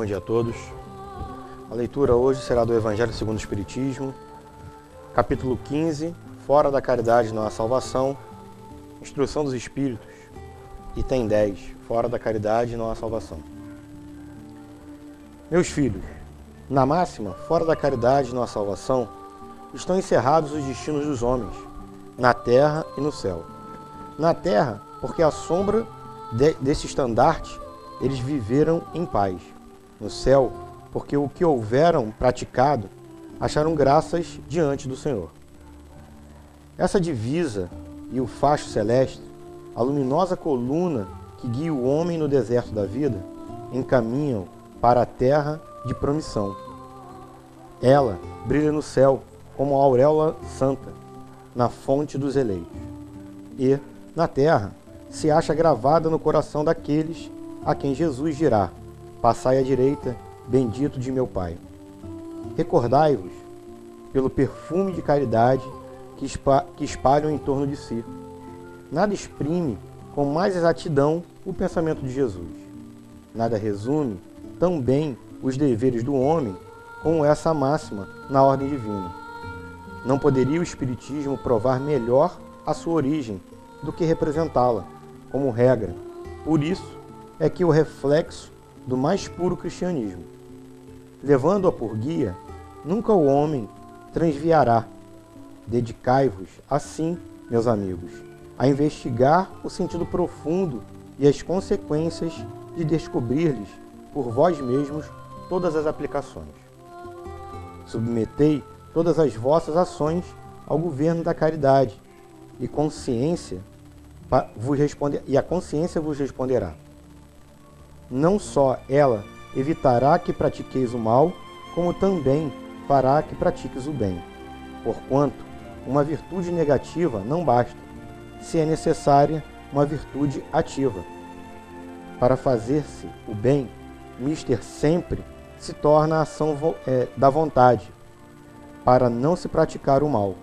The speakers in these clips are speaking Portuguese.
Bom dia a todos. A leitura hoje será do Evangelho segundo o Espiritismo, capítulo 15, Fora da caridade não há salvação, Instrução dos Espíritos, item 10, Fora da caridade não há salvação. Meus filhos, na máxima, fora da caridade não há salvação, estão encerrados os destinos dos homens, na terra e no céu. Na terra, porque à sombra desse estandarte, eles viveram em paz. No céu, porque o que houveram praticado, acharam graças diante do Senhor. Essa divisa e o facho celeste, a luminosa coluna que guia o homem no deserto da vida, encaminham para a terra de promissão. Ela brilha no céu como a auréola santa, na fonte dos eleitos. E, na terra, se acha gravada no coração daqueles a quem Jesus dirá: passai à direita, bendito de meu Pai. Recordai-vos, pelo perfume de caridade que espalham em torno de si. Nada exprime com mais exatidão o pensamento de Jesus. Nada resume tão bem os deveres do homem como essa máxima na ordem divina. Não poderia o Espiritismo provar melhor a sua origem do que representá-la como regra. Por isso é que o reflexo do mais puro cristianismo. Levando-a por guia, nunca o homem transviará. Dedicai-vos, assim, meus amigos, a investigar o sentido profundo e as consequências de descobrir-lhes por vós mesmos todas as aplicações. Submetei todas as vossas ações ao governo da caridade, e a consciência vos responderá. Não só ela evitará que pratiqueis o mal, como também fará que pratiques o bem. Porquanto, uma virtude negativa não basta, se é necessária uma virtude ativa. Para fazer-se o bem, mister sempre se torna a ação da vontade, para não se praticar o mal.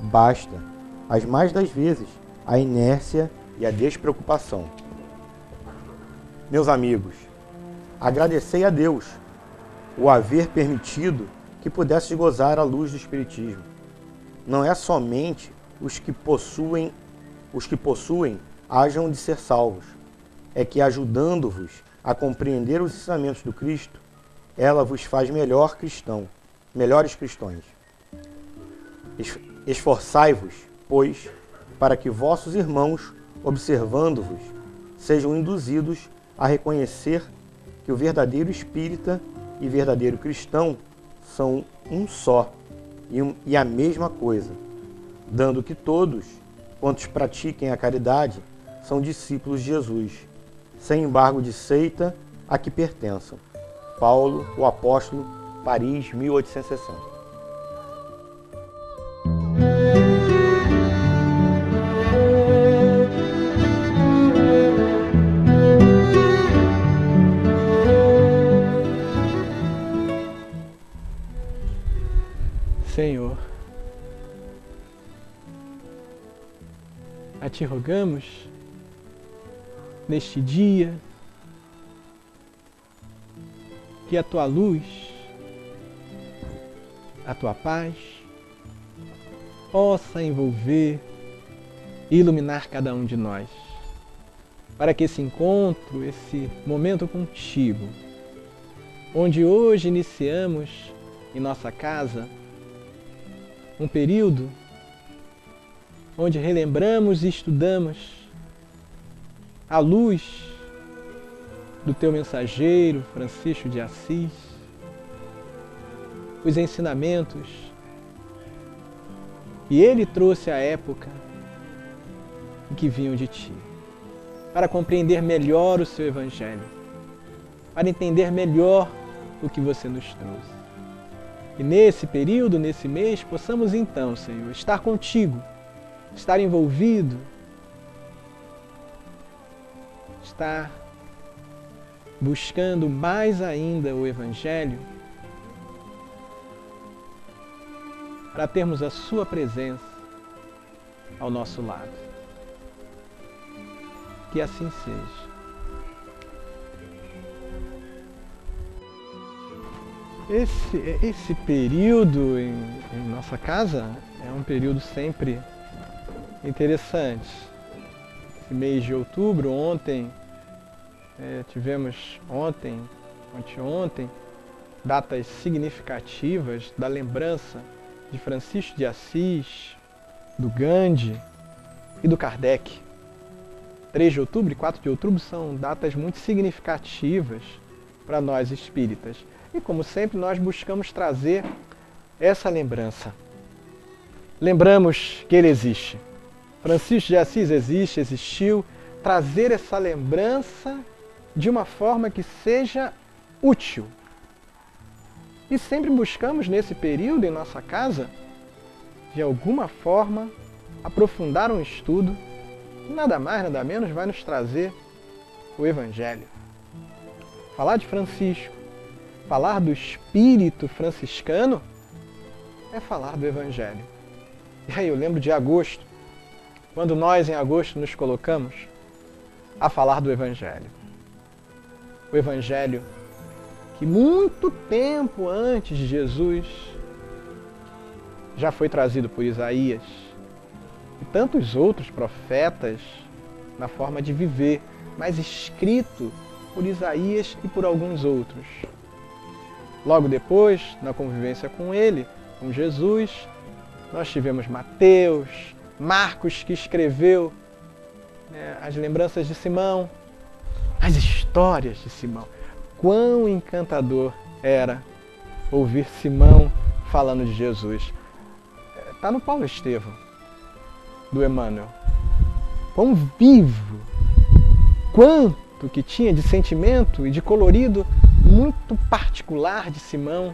Basta, as mais das vezes, a inércia e a despreocupação. Meus amigos, agradecei a Deus o haver permitido que pudesses gozar a luz do Espiritismo. Não é somente os que possuem hajam de ser salvos. É que, ajudando-vos a compreender os ensinamentos do Cristo, ela vos faz melhores cristãos. Esforçai-vos, pois, para que vossos irmãos, observando-vos, sejam induzidos a reconhecer que o verdadeiro espírita e verdadeiro cristão são um só e a mesma coisa, dando que todos, quantos pratiquem a caridade, são discípulos de Jesus, sem embargo de seita a que pertençam. Paulo, o Apóstolo, Paris, 1860. Senhor, a Ti rogamos, neste dia, que a Tua luz, a Tua paz, possa envolver e iluminar cada um de nós, para que esse encontro, esse momento contigo, onde hoje iniciamos em nossa casa um período onde relembramos e estudamos à luz do Teu mensageiro, Francisco de Assis, os ensinamentos que ele trouxe à época em que vinham de Ti, para compreender melhor o Seu Evangelho, para entender melhor o que Você nos trouxe. E nesse período, nesse mês, possamos então, Senhor, estar contigo, estar envolvido, estar buscando mais ainda o Evangelho, para termos a Sua presença ao nosso lado. Que assim seja. Esse período em nossa casa é um período sempre interessante. Esse mês de outubro, anteontem, datas significativas da lembrança de Francisco de Assis, do Gandhi e do Kardec. 3 de outubro e 4 de outubro são datas muito significativas para nós espíritas. E como sempre, nós buscamos trazer essa lembrança. Lembramos que ele existe. Francisco de Assis existiu. Trazer essa lembrança de uma forma que seja útil. E sempre buscamos nesse período em nossa casa, de alguma forma, aprofundar um estudo que nada mais, nada menos vai nos trazer o Evangelho. Falar de Francisco, falar do espírito franciscano, é falar do Evangelho. E aí eu lembro de agosto, quando nós em agosto nos colocamos a falar do Evangelho. O Evangelho que muito tempo antes de Jesus já foi trazido por Isaías e tantos outros profetas na forma de viver, mas escrito por Isaías e por alguns outros. Logo depois, na convivência com ele, com Jesus, nós tivemos Mateus, Marcos, que escreveu as lembranças de Simão, as histórias de Simão. Quão encantador era ouvir Simão falando de Jesus. Está no Paulo Estevão, do Emmanuel. Quão vivo, quanto que tinha de sentimento e de colorido muito particular de Simão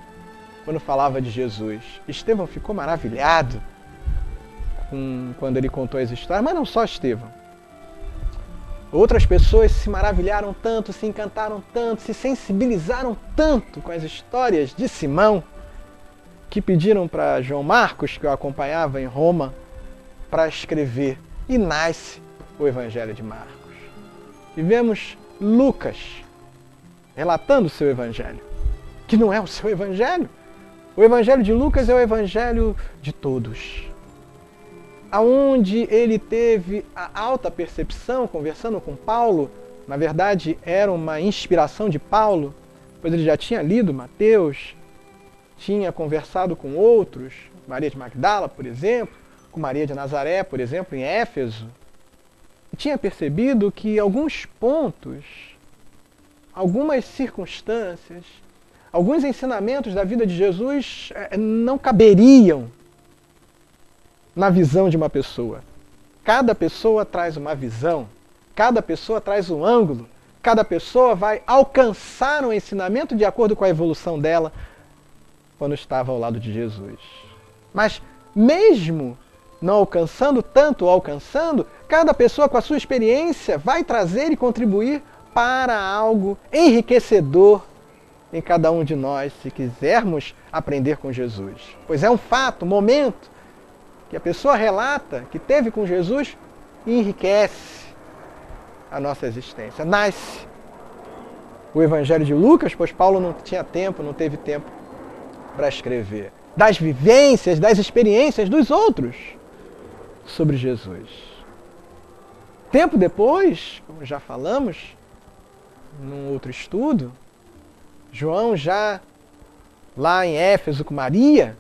quando falava de Jesus. Estevão ficou maravilhado quando ele contou as histórias, mas não só Estevão. Outras pessoas se maravilharam tanto, se encantaram tanto, se sensibilizaram tanto com as histórias de Simão, que pediram para João Marcos, que o acompanhava em Roma, para escrever. E nasce o Evangelho de Marcos. E vemos Lucas relatando o seu Evangelho, que não é o seu Evangelho. O Evangelho de Lucas é o Evangelho de todos. Aonde ele teve a alta percepção, conversando com Paulo, na verdade era uma inspiração de Paulo, pois ele já tinha lido Mateus, tinha conversado com outros, Maria de Magdala, por exemplo, com Maria de Nazaré, por exemplo, em Éfeso, e tinha percebido que alguns pontos, algumas circunstâncias, alguns ensinamentos da vida de Jesus não caberiam na visão de uma pessoa. Cada pessoa traz uma visão, cada pessoa traz um ângulo, cada pessoa vai alcançar um ensinamento de acordo com a evolução dela quando estava ao lado de Jesus. Mas mesmo não alcançando tanto ou alcançando, cada pessoa com a sua experiência vai trazer e contribuir para algo enriquecedor em cada um de nós, se quisermos aprender com Jesus. Pois é um fato, um momento, que a pessoa relata que teve com Jesus e enriquece a nossa existência. Nasce o Evangelho de Lucas, pois Paulo não tinha tempo, não teve tempo para escrever. Das vivências, das experiências dos outros sobre Jesus. Tempo depois, como já falamos, num outro estudo, João já lá em Éfeso com Maria,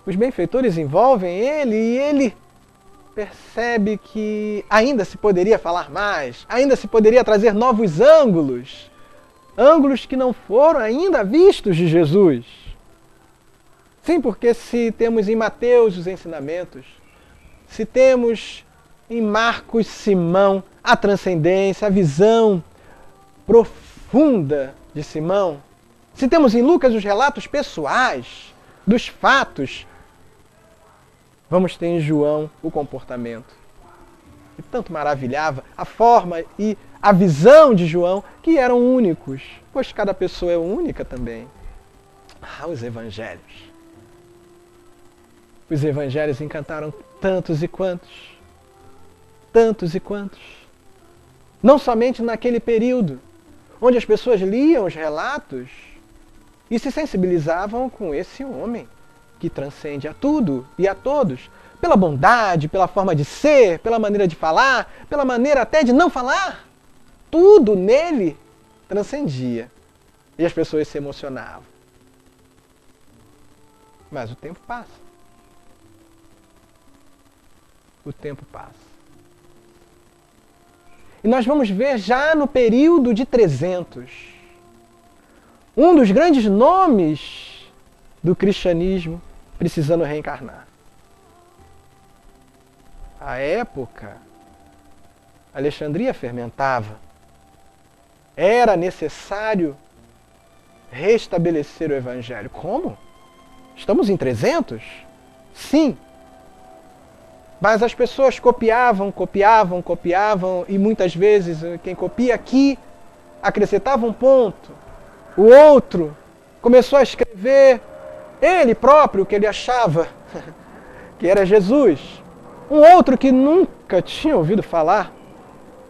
os benfeitores envolvem ele e ele percebe que ainda se poderia falar mais, ainda se poderia trazer novos ângulos, ângulos que não foram ainda vistos de Jesus. Sim, porque se temos em Mateus os ensinamentos, se temos em Marcos Simão a transcendência, a visão profunda de Simão, se temos em Lucas os relatos pessoais dos fatos, vamos ter em João o comportamento. E tanto maravilhava a forma e a visão de João, que eram únicos, pois cada pessoa é única também. Os evangelhos. Os evangelhos encantaram tantos e quantos. Tantos e quantos. Não somente naquele período, onde as pessoas liam os relatos e se sensibilizavam com esse homem que transcende a tudo e a todos, pela bondade, pela forma de ser, pela maneira de falar, pela maneira até de não falar. Tudo nele transcendia. E as pessoas se emocionavam. Mas o tempo passa. O tempo passa. E nós vamos ver já no período de 300, um dos grandes nomes do cristianismo precisando reencarnar. À época, Alexandria fermentava. Era necessário restabelecer o Evangelho. Como? Estamos em 300? Sim. Mas as pessoas copiavam, e muitas vezes quem copia aqui acrescentava um ponto. O outro começou a escrever ele próprio, que ele achava que era Jesus. Um outro que nunca tinha ouvido falar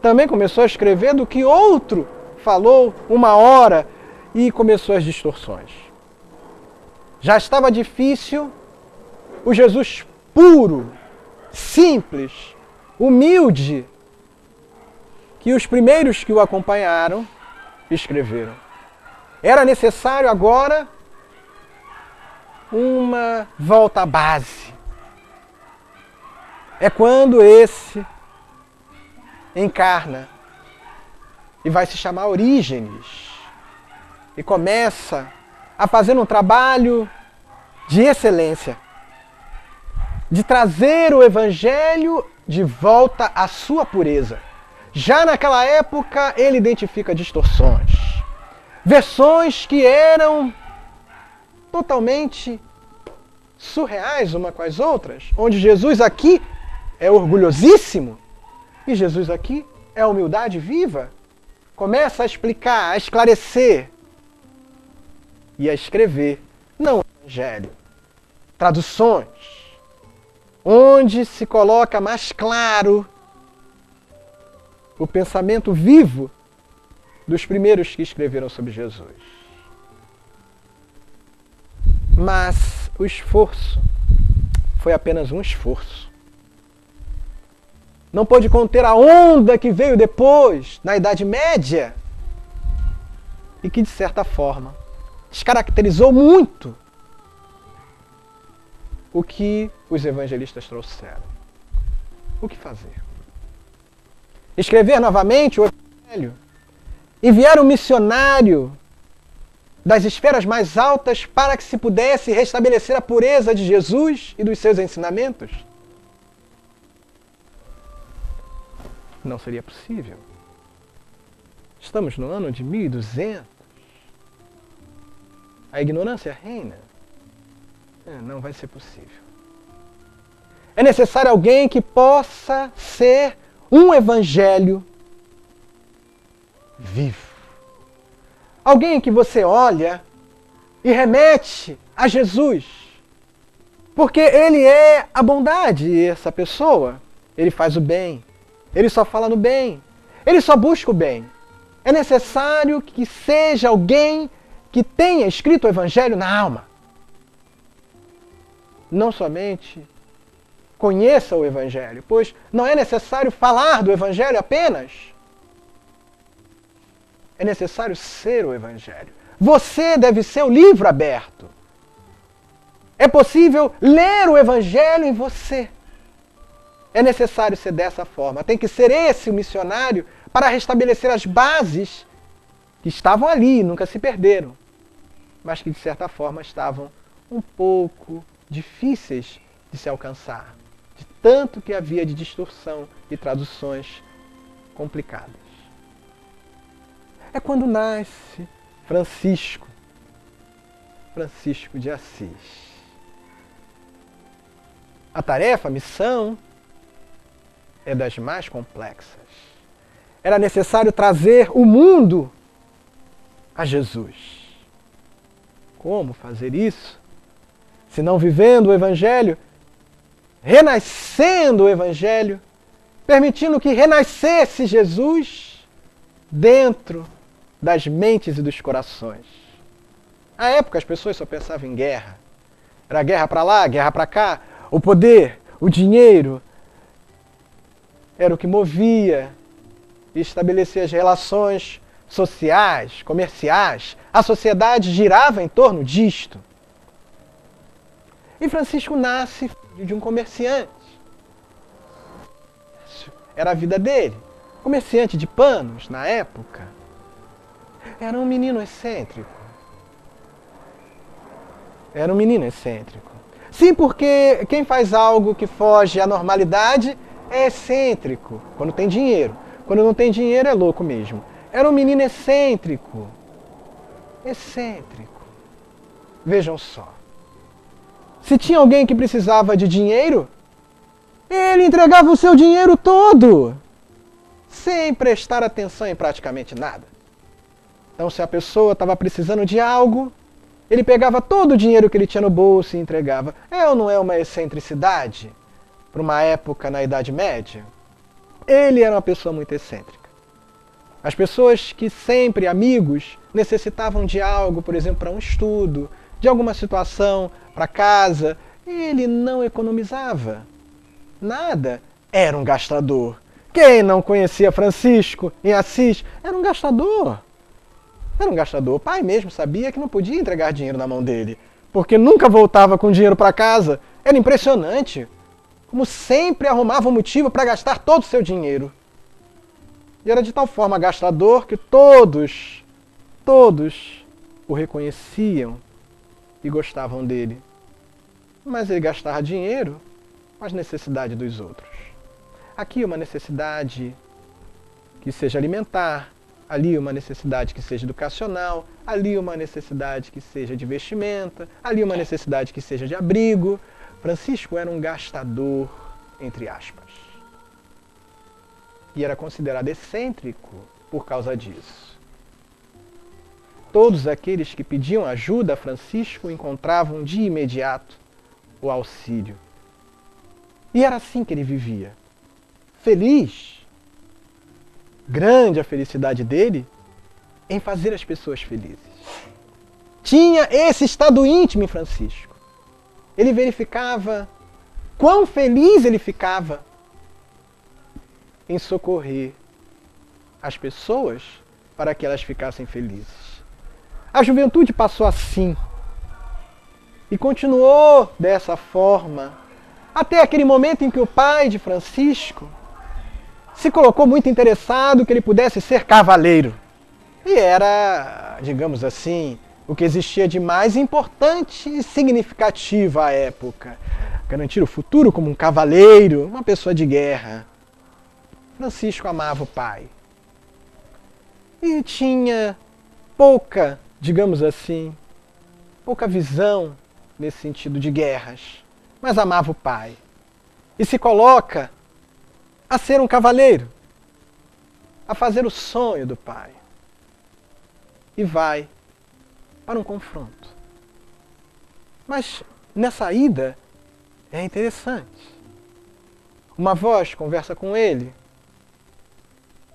também começou a escrever do que outro falou uma hora e começou as distorções. Já estava difícil o Jesus puro, simples, humilde, que os primeiros que o acompanharam escreveram. Era necessário agora uma volta à base. É quando esse encarna e vai se chamar Orígenes e começa a fazer um trabalho de excelência, de trazer o Evangelho de volta à sua pureza. Já naquela época ele identifica distorções, versões que eram totalmente surreais uma com as outras, onde Jesus aqui é orgulhosíssimo e Jesus aqui é a humildade viva. Começa a explicar, a esclarecer e a escrever, não o Evangelho, traduções, onde se coloca mais claro o pensamento vivo dos primeiros que escreveram sobre Jesus. Mas o esforço foi apenas um esforço. Não pôde conter a onda que veio depois, na Idade Média, e que, de certa forma, descaracterizou muito o que os evangelistas trouxeram. O que fazer? Escrever novamente o Evangelho? Enviar um missionário das esferas mais altas para que se pudesse restabelecer a pureza de Jesus e dos seus ensinamentos? Não seria possível. Estamos no ano de 1200. A ignorância reina. Não vai ser possível. É necessário alguém que possa ser um evangelho vivo. Alguém que você olha e remete a Jesus. Porque ele é a bondade, e essa pessoa, ele faz o bem. Ele só fala no bem. Ele só busca o bem. É necessário que seja alguém que tenha escrito o Evangelho na alma. Não somente conheça o Evangelho, pois não é necessário falar do Evangelho apenas. É necessário ser o Evangelho. Você deve ser o livro aberto. É possível ler o Evangelho em você. É necessário ser dessa forma. Tem que ser esse o missionário para restabelecer as bases que estavam ali e nunca se perderam, mas que de certa forma estavam um pouco difíceis de se alcançar, de tanto que havia de distorção e traduções complicadas. É quando nasce Francisco de Assis. A tarefa, a missão, é das mais complexas. Era necessário trazer o mundo a Jesus. Como fazer isso? Se não vivendo o Evangelho, renascendo o Evangelho, permitindo que renascesse Jesus dentro das mentes e dos corações. Na época as pessoas só pensavam em guerra. Era guerra para lá, guerra para cá. O poder, o dinheiro, era o que movia e estabelecia as relações sociais, comerciais. A sociedade girava em torno disto. E Francisco nasce de um comerciante. Era a vida dele. Comerciante de panos, na época. Era um menino excêntrico. Era um menino excêntrico. Sim, porque quem faz algo que foge à normalidade é excêntrico, quando tem dinheiro. Quando não tem dinheiro é louco mesmo. Era um menino excêntrico. Excêntrico. Vejam só. Se tinha alguém que precisava de dinheiro, ele entregava o seu dinheiro todo, sem prestar atenção em praticamente nada. Então, se a pessoa estava precisando de algo, ele pegava todo o dinheiro que ele tinha no bolso e entregava. É ou não é uma excentricidade para uma época na Idade Média? Ele era uma pessoa muito excêntrica. As pessoas que sempre, amigos, necessitavam de algo, por exemplo, para um estudo, de alguma situação, para casa, ele não economizava. Nada. Era um gastador. Quem não conhecia Francisco em Assis era um gastador. Era um gastador. O pai mesmo sabia que não podia entregar dinheiro na mão dele, porque nunca voltava com dinheiro para casa. Era impressionante. Como sempre arrumava um motivo para gastar todo o seu dinheiro. E era de tal forma gastador que todos o reconheciam e gostavam dele. Mas ele gastava dinheiro com as necessidades dos outros. Aqui uma necessidade que seja alimentar, ali uma necessidade que seja educacional, ali uma necessidade que seja de vestimenta, ali uma necessidade que seja de abrigo. Francisco era um gastador, entre aspas. E era considerado excêntrico por causa disso. Todos aqueles que pediam ajuda a Francisco encontravam de imediato o auxílio. E era assim que ele vivia. Feliz. Grande a felicidade dele em fazer as pessoas felizes. Tinha esse estado íntimo em Francisco. Ele verificava quão feliz ele ficava em socorrer as pessoas para que elas ficassem felizes. A juventude passou assim e continuou dessa forma até aquele momento em que o pai de Francisco se colocou muito interessado que ele pudesse ser cavaleiro. E era, digamos assim, o que existia de mais importante e significativo à época. Garantir o futuro como um cavaleiro, uma pessoa de guerra. Francisco amava o pai. E tinha pouca, digamos assim, pouca visão nesse sentido de guerras, mas amava o pai. E se coloca a ser um cavaleiro, a fazer o sonho do pai. E vai para um confronto. Mas nessa ida é interessante. Uma voz conversa com ele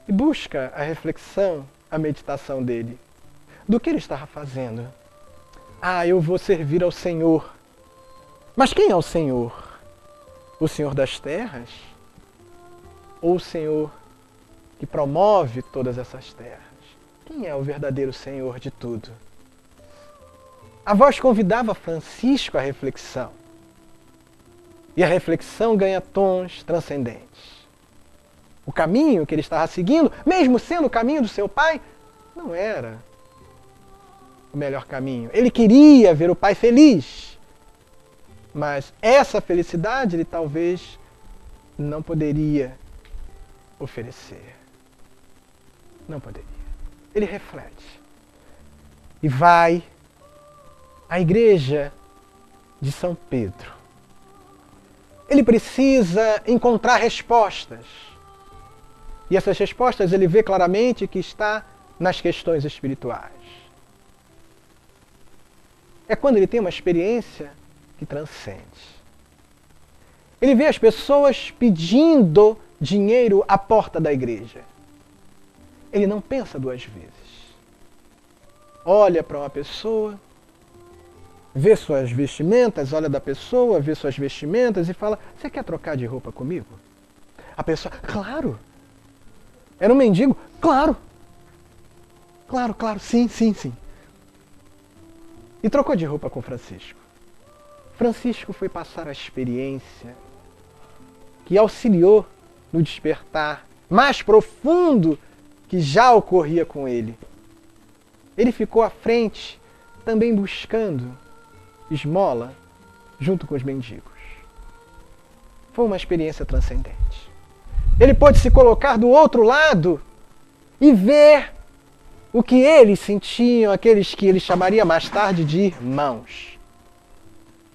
e busca a reflexão, a meditação dele. Do que ele estava fazendo? Ah, eu vou servir ao Senhor. Mas quem é o Senhor? O Senhor das terras? Ou o Senhor que promove todas essas terras? Quem é o verdadeiro Senhor de tudo? A voz convidava Francisco à reflexão. E a reflexão ganha tons transcendentes. O caminho que ele estava seguindo, mesmo sendo o caminho do seu pai, não era o melhor caminho. Ele queria ver o pai feliz. Mas essa felicidade ele talvez não poderia oferecer. Não poderia. Ele reflete. E vai à igreja de São Pedro. Ele precisa encontrar respostas. E essas respostas ele vê claramente que está nas questões espirituais. É quando ele tem uma experiência que transcende. Ele vê as pessoas pedindo dinheiro à porta da igreja. Ele não pensa duas vezes. Olha para uma pessoa vê suas vestimentas, olha da pessoa, vê suas vestimentas e fala: você quer trocar de roupa comigo? A pessoa: claro. Era um mendigo? Claro. Claro, claro, sim, sim, sim. E trocou de roupa com Francisco. Francisco foi passar a experiência que auxiliou no despertar mais profundo que já ocorria com ele. Ele ficou à frente, também buscando esmola junto com os mendigos. Foi uma experiência transcendente. Ele pôde se colocar do outro lado e ver o que eles sentiam, aqueles que ele chamaria mais tarde de irmãos.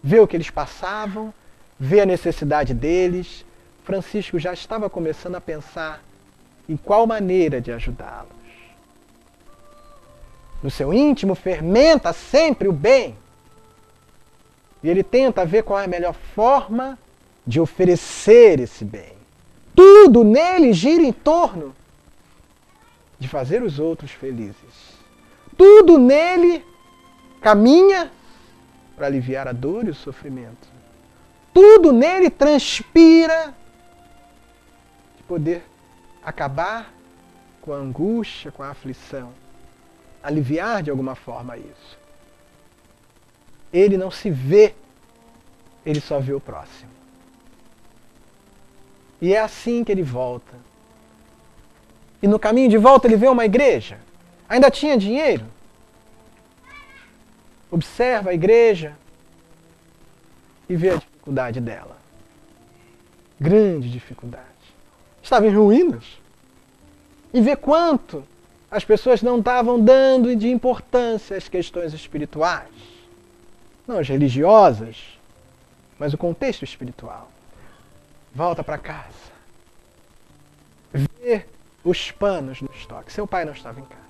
Ver o que eles passavam, ver a necessidade deles. Francisco já estava começando a pensar em qual maneira de ajudá-los. No seu íntimo fermenta sempre o bem. E ele tenta ver qual é a melhor forma de oferecer esse bem. Tudo nele gira em torno de fazer os outros felizes. Tudo nele caminha para aliviar a dor e o sofrimento. Tudo nele transpira de poder acabar com a angústia, com a aflição. Aliviar de alguma forma isso. Ele não se vê, ele só vê o próximo. E é assim que ele volta. E no caminho de volta ele vê uma igreja. Ainda tinha dinheiro. Observa a igreja e vê a dificuldade dela. Grande dificuldade. Estava em ruínas. E vê quanto as pessoas não estavam dando de importância às questões espirituais. Não as religiosas, mas o contexto espiritual. Volta para casa. Vê os panos no estoque. Seu pai não estava em casa.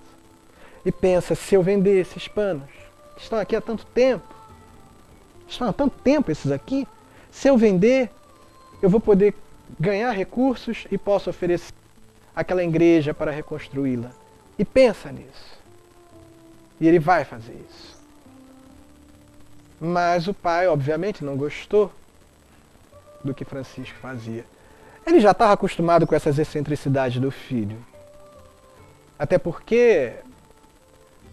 E pensa: se eu vender esses panos, que estão aqui há tanto tempo, estão há tanto tempo esses aqui, se eu vender, eu vou poder ganhar recursos e posso oferecer aquela igreja para reconstruí-la. E pensa nisso. E ele vai fazer isso. Mas o pai, obviamente, não gostou do que Francisco fazia. Ele já estava acostumado com essas excentricidades do filho. Até porque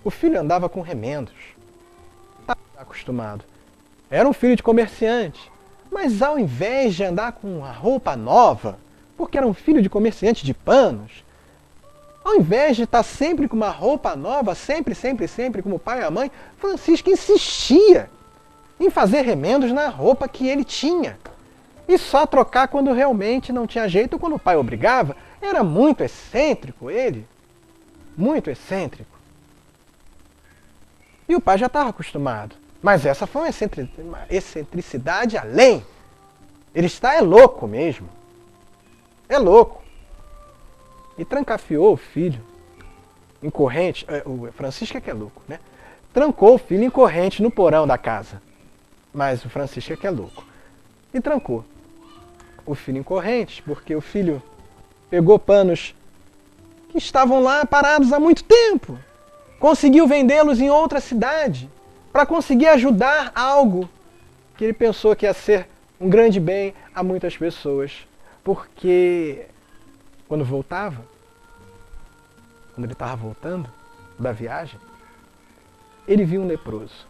o filho andava com remendos. Estava acostumado. Era um filho de comerciante. Mas ao invés de andar com uma roupa nova, porque era um filho de comerciante de panos, ao invés de estar sempre com uma roupa nova, sempre, como o pai e a mãe, Francisco insistia em fazer remendos na roupa que ele tinha. E só trocar quando realmente não tinha jeito, quando o pai obrigava. Era muito excêntrico ele. Muito excêntrico. E o pai já estava acostumado. Mas essa foi uma excentricidade além. Ele está louco mesmo. É louco. E trancafiou o filho em corrente. O Francisco é que é louco, né? Trancou o filho em corrente no porão da casa. Mas o Francisco é que é louco. E trancou o filho em corrente, porque o filho pegou panos que estavam lá parados há muito tempo. Conseguiu vendê-los em outra cidade para conseguir ajudar algo que ele pensou que ia ser um grande bem a muitas pessoas. Porque quando voltava, quando ele estava voltando da viagem, ele viu um leproso.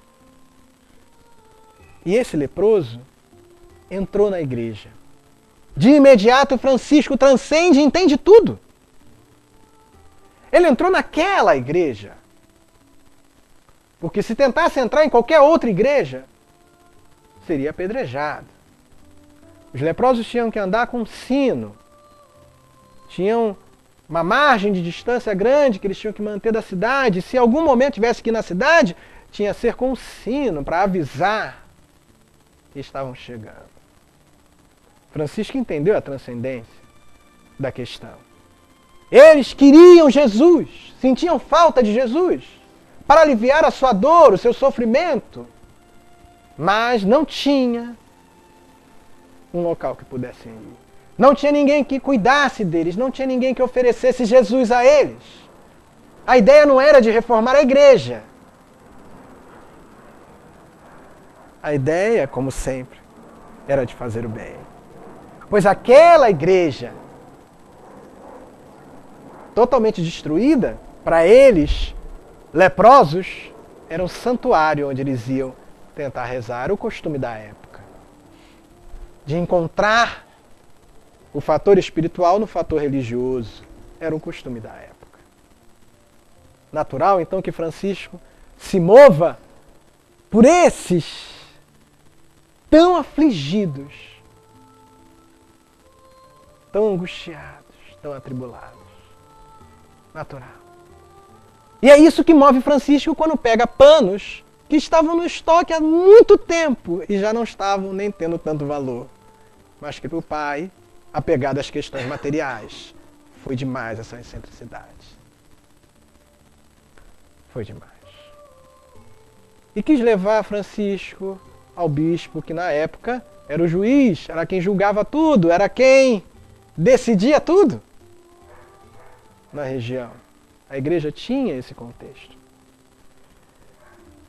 E esse leproso entrou na igreja. De imediato, Francisco transcende e entende tudo. Ele entrou naquela igreja. Porque se tentasse entrar em qualquer outra igreja, seria apedrejado. Os leprosos tinham que andar com um sino. Tinham uma margem de distância grande que eles tinham que manter da cidade. Se em algum momento tivesse que ir na cidade, tinha que ser com um sino para avisar que estavam chegando. Francisco entendeu a transcendência da questão. Eles queriam Jesus, sentiam falta de Jesus para aliviar a sua dor, o seu sofrimento, mas não tinha um local que pudessem ir. Não tinha ninguém que cuidasse deles, não tinha ninguém que oferecesse Jesus a eles. A ideia não era de reformar a igreja. A ideia, como sempre, era de fazer o bem. Pois aquela igreja, totalmente destruída, para eles, leprosos, era um santuário onde eles iam tentar rezar. Era o costume da época. De encontrar o fator espiritual no fator religioso. Era um costume da época. Natural, então, que Francisco se mova por esses tão afligidos, tão angustiados, tão atribulados. Natural. E é isso que move Francisco quando pega panos que estavam no estoque há muito tempo e já não estavam nem tendo tanto valor. Mas que para o pai, apegado às questões materiais, foi demais essa excentricidade. Foi demais. E quis levar Francisco ao bispo, que na época era o juiz, era quem julgava tudo, era quem decidia tudo na região. A igreja tinha esse contexto.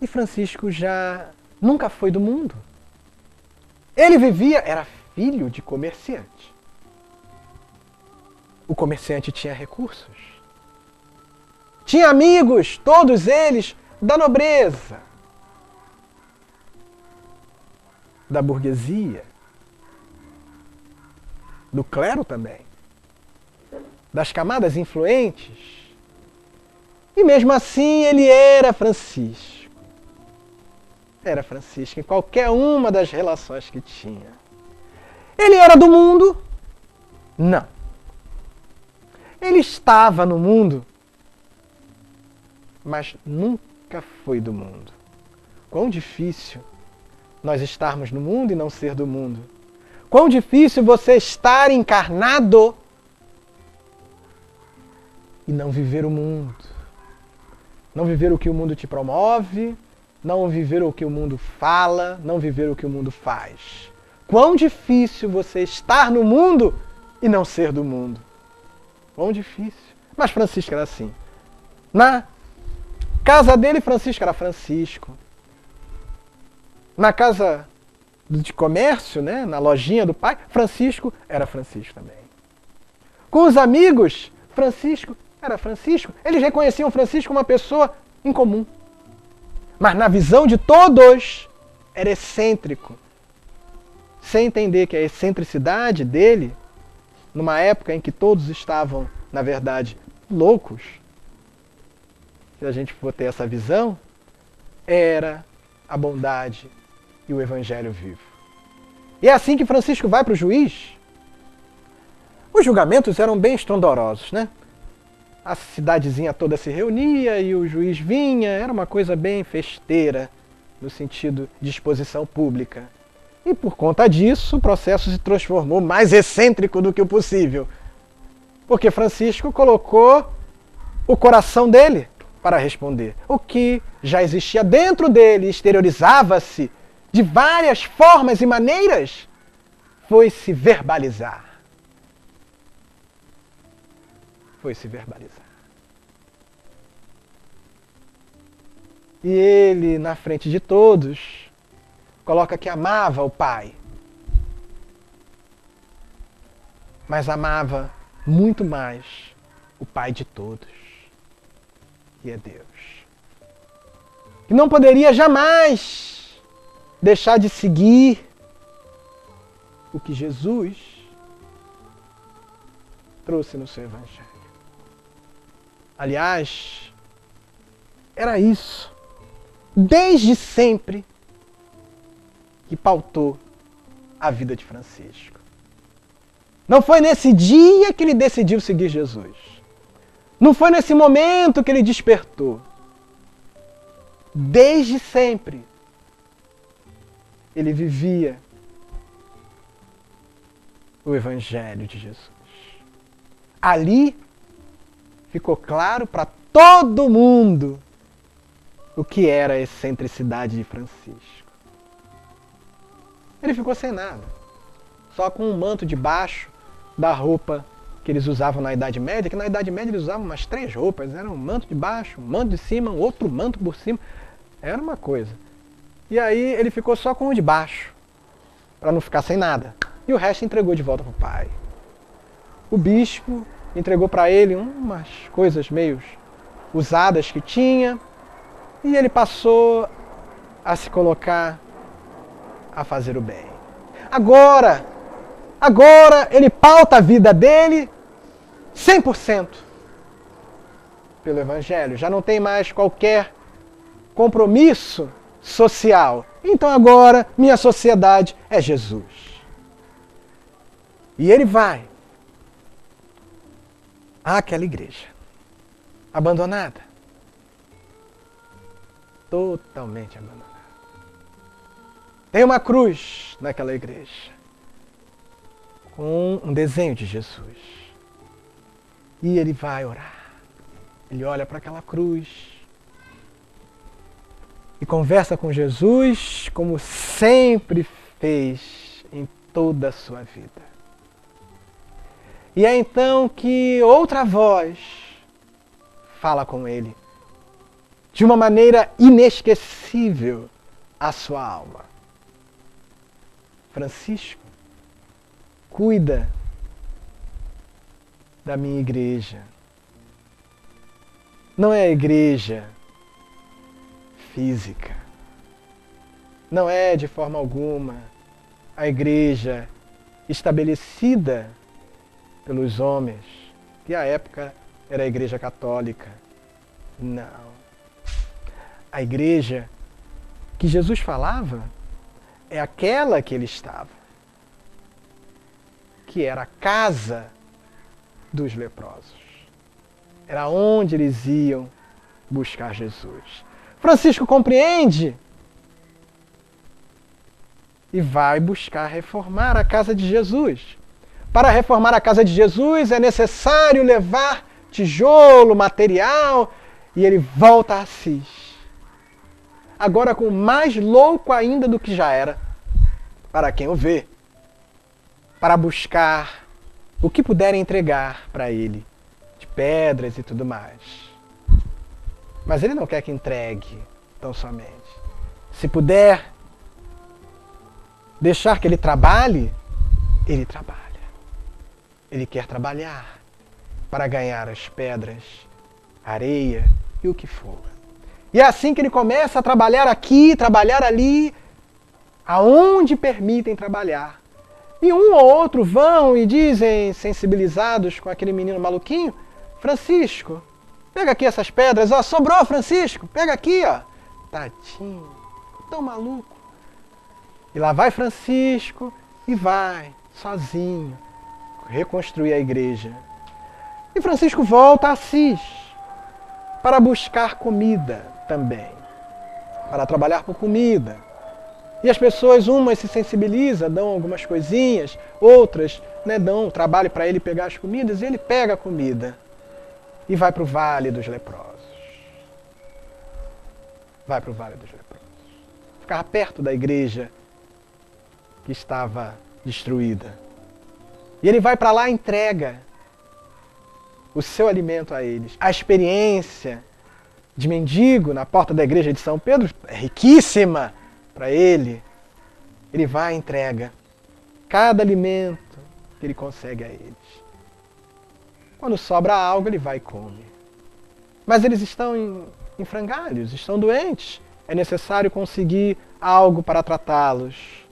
E Francisco já nunca foi do mundo. Ele vivia, era filho de comerciante. O comerciante tinha recursos. Tinha amigos, todos eles da nobreza, da burguesia, do clero também, das camadas influentes. E mesmo assim ele era Francisco. Era Francisco em qualquer uma das relações que tinha. Ele era do mundo? Não. Ele estava no mundo, mas nunca foi do mundo. Quão difícil nós estarmos no mundo e não ser do mundo. Quão difícil você estar encarnado e não viver o mundo. Não viver o que o mundo te promove, não viver o que o mundo fala, não viver o que o mundo faz. Quão difícil você estar no mundo e não ser do mundo. Quão difícil. Mas Francisco era assim. Na casa dele, Francisco era Francisco. Na casa de comércio, né, na lojinha do pai, Francisco era Francisco também. Com os amigos, Francisco era Francisco. Eles reconheciam Francisco como uma pessoa incomum. Mas na visão de todos, era excêntrico. Sem entender que a excentricidade dele, numa época em que todos estavam, na verdade, loucos, se a gente for ter essa visão, era a bondade e o evangelho vivo. E é assim que Francisco vai para o juiz. Os julgamentos eram bem estrondorosos, né? A cidadezinha toda se reunia e o juiz vinha, era uma coisa bem festeira, no sentido de exposição pública. E por conta disso, o processo se transformou mais excêntrico do que o possível. Porque Francisco colocou o coração dele para responder. O que já existia dentro dele, exteriorizava-se de várias formas e maneiras, foi se verbalizar. Foi se verbalizar. E ele, na frente de todos, coloca que amava o Pai. Mas amava muito mais o Pai de todos, que é Deus. Que não poderia jamais deixar de seguir o que Jesus trouxe no seu Evangelho. Aliás, era isso, desde sempre, que pautou a vida de Francisco. Não foi nesse dia que ele decidiu seguir Jesus. Não foi nesse momento que ele despertou. Desde sempre, ele vivia o Evangelho de Jesus. Ali ficou claro para todo mundo o que era a excentricidade de Francisco. Ele ficou sem nada, só com um manto debaixo da roupa que eles usavam na Idade Média, que na Idade Média eles usavam umas 3 roupas, era um manto de baixo, um manto de cima, um outro manto por cima, era uma coisa. E aí ele ficou só com o de baixo, para não ficar sem nada. E o resto entregou de volta para o pai. O bispo entregou para ele umas coisas meio usadas que tinha, e ele passou a se colocar a fazer o bem. Agora ele pauta a vida dele 100% pelo Evangelho. Já não tem mais qualquer compromisso social. Então agora minha sociedade é Jesus. E ele vai àquela igreja abandonada. Totalmente abandonada. Tem uma cruz naquela igreja com um desenho de Jesus. E ele vai orar. Ele olha para aquela cruz e conversa com Jesus como sempre fez em toda a sua vida. E é então que outra voz fala com ele de uma maneira inesquecível à sua alma. Francisco, cuida da minha igreja. Não é a igreja física. Não é de forma alguma a igreja estabelecida pelos homens, que à época era a igreja católica. Não. A igreja que Jesus falava é aquela que ele estava, que era a casa dos leprosos. Era onde eles iam buscar Jesus. Francisco compreende e vai buscar reformar a casa de Jesus. Para reformar a casa de Jesus é necessário levar tijolo, material, e ele volta a Assis. Agora com mais louco ainda do que já era, para quem o vê, para buscar o que puderem entregar para ele, de pedras e tudo mais. Mas ele não quer que entregue tão somente. Se puder deixar que ele trabalhe, ele trabalha. Ele quer trabalhar para ganhar as pedras, areia e o que for. E é assim que ele começa a trabalhar aqui, trabalhar ali, aonde permitem trabalhar. E um ou outro vão e dizem, sensibilizados com aquele menino maluquinho, Francisco, pega aqui essas pedras, ó, sobrou Francisco, pega aqui, ó. Tadinho, tão maluco. E lá vai Francisco e vai, sozinho, reconstruir a igreja. E Francisco volta a Assis para buscar comida também, para trabalhar por comida. E as pessoas, umas se sensibilizam, dão algumas coisinhas, outras dão um trabalho para ele pegar as comidas, e ele pega a comida e vai para o Vale dos Leprosos. Vai para o Vale dos Leprosos. Ficava perto da igreja que estava destruída. E ele vai para lá e entrega o seu alimento a eles. A experiência de mendigo na porta da igreja de São Pedro é riquíssima para ele. Ele vai e entrega cada alimento que ele consegue a eles. Quando sobra algo, ele vai e come. Mas eles estão em frangalhos, estão doentes. É necessário conseguir algo para tratá-los.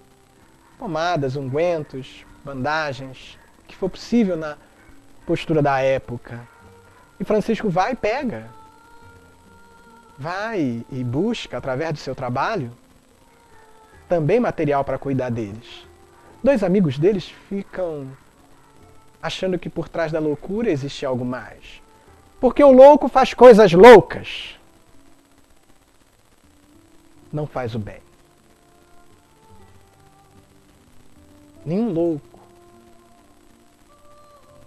Pomadas, ungüentos, bandagens, o que for possível na postura da época. E Francisco vai e pega. Vai e busca, através do seu trabalho, também material para cuidar deles. Dois amigos deles ficam achando que por trás da loucura existe algo mais. Porque o louco faz coisas loucas. Não faz o bem. Nenhum louco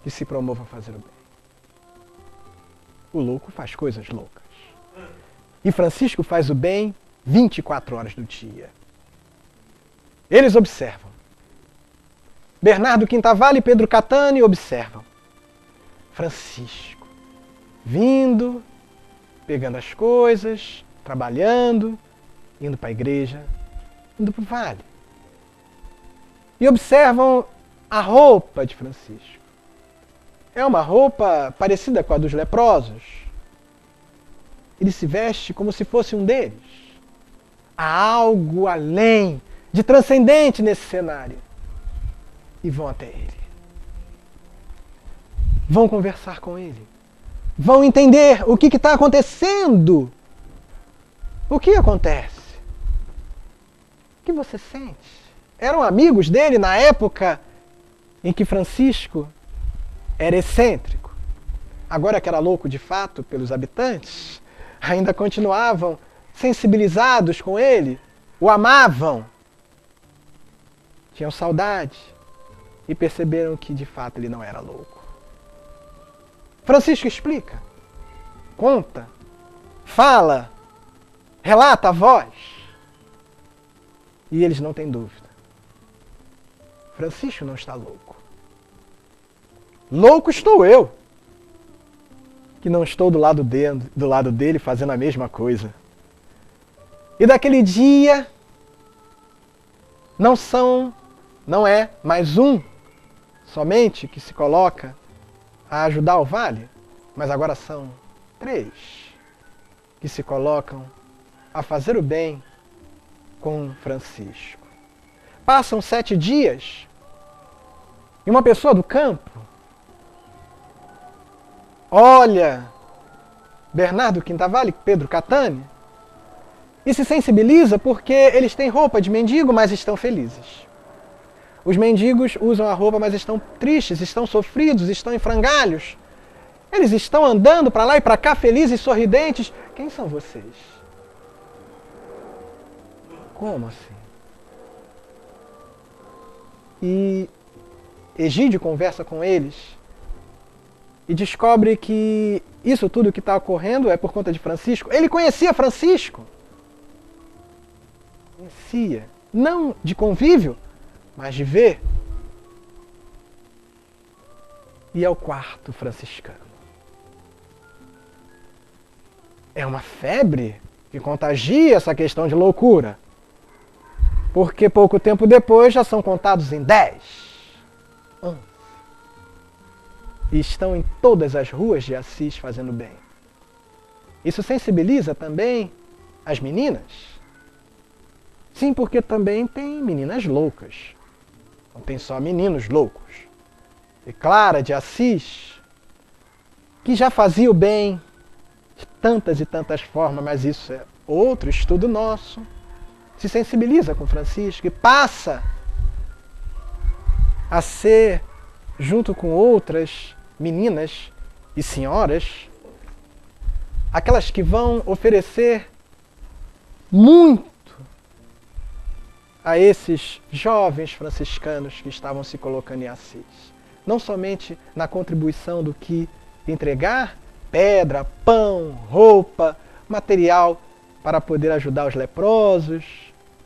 que se promova a fazer o bem. O louco faz coisas loucas. E Francisco faz o bem 24 horas do dia. Eles observam. Bernardo Quintavalle e Pedro Catani observam. Francisco, vindo, pegando as coisas, trabalhando, indo para a igreja, indo para o vale. E observam a roupa de Francisco. É uma roupa parecida com a dos leprosos. Ele se veste como se fosse um deles. Há algo além, de transcendente nesse cenário. E vão até ele. Vão conversar com ele. Vão entender o que está acontecendo. O que acontece? O que você sente? Eram amigos dele na época em que Francisco era excêntrico. Agora que era louco de fato pelos habitantes, ainda continuavam sensibilizados com ele, o amavam, tinham saudade e perceberam que de fato ele não era louco. Francisco explica, conta, fala, relata a voz e eles não têm dúvida. Francisco não está louco. Louco estou eu, que não estou do lado dele fazendo a mesma coisa. E daquele dia não é mais um somente que se coloca a ajudar o vale, mas agora são 3 que se colocam a fazer o bem com Francisco. Passam 7 dias e uma pessoa do campo olha Bernardo Quintavalle, Pedro Catani, e se sensibiliza porque eles têm roupa de mendigo, mas estão felizes. Os mendigos usam a roupa, mas estão tristes, estão sofridos, estão em frangalhos. Eles estão andando para lá e para cá, felizes, sorridentes. Quem são vocês? Como assim? E Egídio conversa com eles e descobre que isso tudo que está ocorrendo é por conta de Francisco. Ele conhecia Francisco. Conhecia. Não de convívio, mas de ver. E é o quarto franciscano. É uma febre que contagia essa questão de loucura. Porque pouco tempo depois já são contados em 10. E estão em todas as ruas de Assis fazendo bem. Isso sensibiliza também as meninas? Sim, porque também tem meninas loucas. Não tem só meninos loucos. E Clara de Assis, que já fazia o bem de tantas e tantas formas, mas isso é outro estudo nosso, se sensibiliza com Francisco e passa a ser, junto com outras meninas e senhoras, aquelas que vão oferecer muito a esses jovens franciscanos que estavam se colocando em Assis. Não somente na contribuição do que entregar pedra, pão, roupa, material para poder ajudar os leprosos,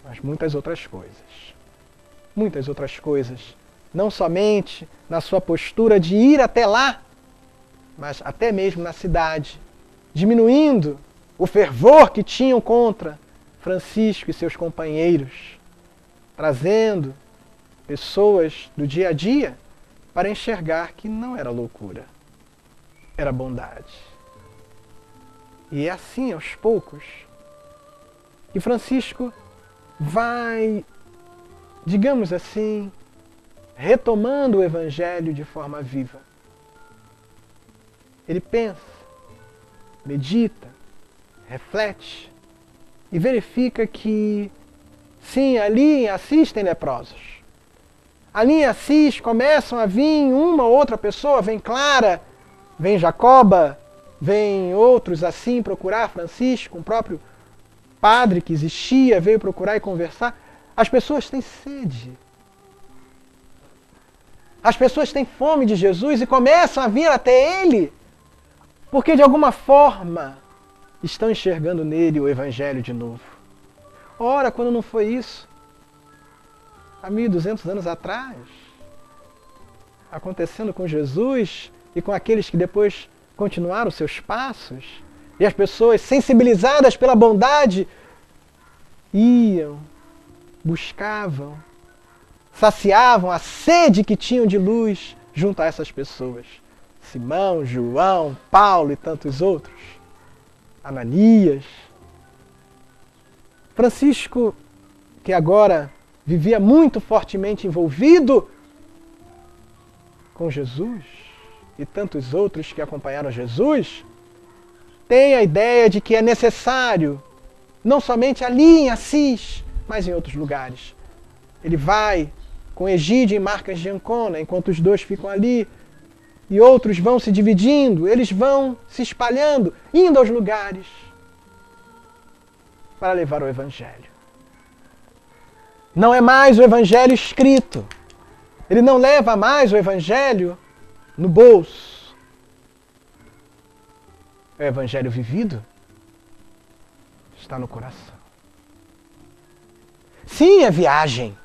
mas muitas outras coisas. Muitas outras coisas. Não somente na sua postura de ir até lá, mas até mesmo na cidade, diminuindo o fervor que tinham contra Francisco e seus companheiros, trazendo pessoas do dia a dia para enxergar que não era loucura, era bondade. E é assim, aos poucos, que Francisco vai, digamos assim, retomando o Evangelho de forma viva. Ele pensa, medita, reflete e verifica que, sim, ali em Assis tem leprosos. Ali em Assis começam a vir uma ou outra pessoa, vem Clara, vem Jacoba, vem outros assim procurar Francisco, um próprio padre que existia, veio procurar e conversar. As pessoas têm sede. As pessoas têm fome de Jesus e começam a vir até Ele, porque de alguma forma estão enxergando nele o Evangelho de novo. Ora, quando não foi isso? Há 1.200 anos atrás, acontecendo com Jesus e com aqueles que depois continuaram seus passos, e as pessoas sensibilizadas pela bondade iam buscavam, saciavam a sede que tinham de luz junto a essas pessoas. Simão, João, Paulo e tantos outros. Ananias. Francisco, que agora vivia muito fortemente envolvido com Jesus e tantos outros que acompanharam Jesus, tem a ideia de que é necessário, não somente ali em Assis, mas em outros lugares. Ele vai com Egídio e Marcas de Ancona, enquanto os dois ficam ali, e outros vão se dividindo, eles vão se espalhando, indo aos lugares para levar o Evangelho. Não é mais o Evangelho escrito. Ele não leva mais o Evangelho no bolso. O Evangelho vivido está no coração. Sim, é viagem.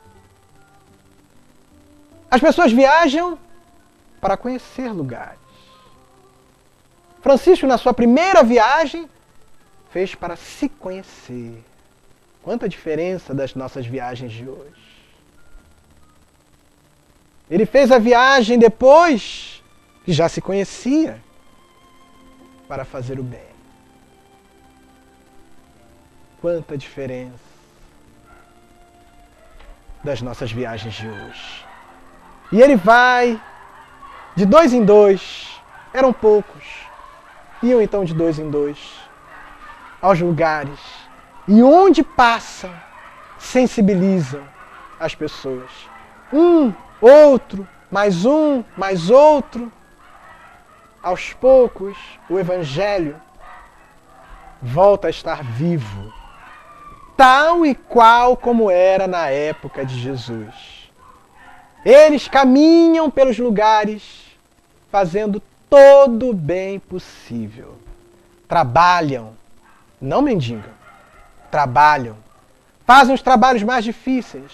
As pessoas viajam para conhecer lugares. Francisco, na sua primeira viagem, fez para se conhecer. Quanta diferença das nossas viagens de hoje. Ele fez a viagem depois que já se conhecia, para fazer o bem. Quanta diferença das nossas viagens de hoje. E ele vai de 2 em 2, eram poucos, iam então de 2 em 2 aos lugares, e onde passam, sensibilizam as pessoas. Outro, mais outro. Aos poucos, o Evangelho volta a estar vivo, tal e qual como era na época de Jesus. Eles caminham pelos lugares, fazendo todo o bem possível. Trabalham, não mendigam, trabalham, fazem os trabalhos mais difíceis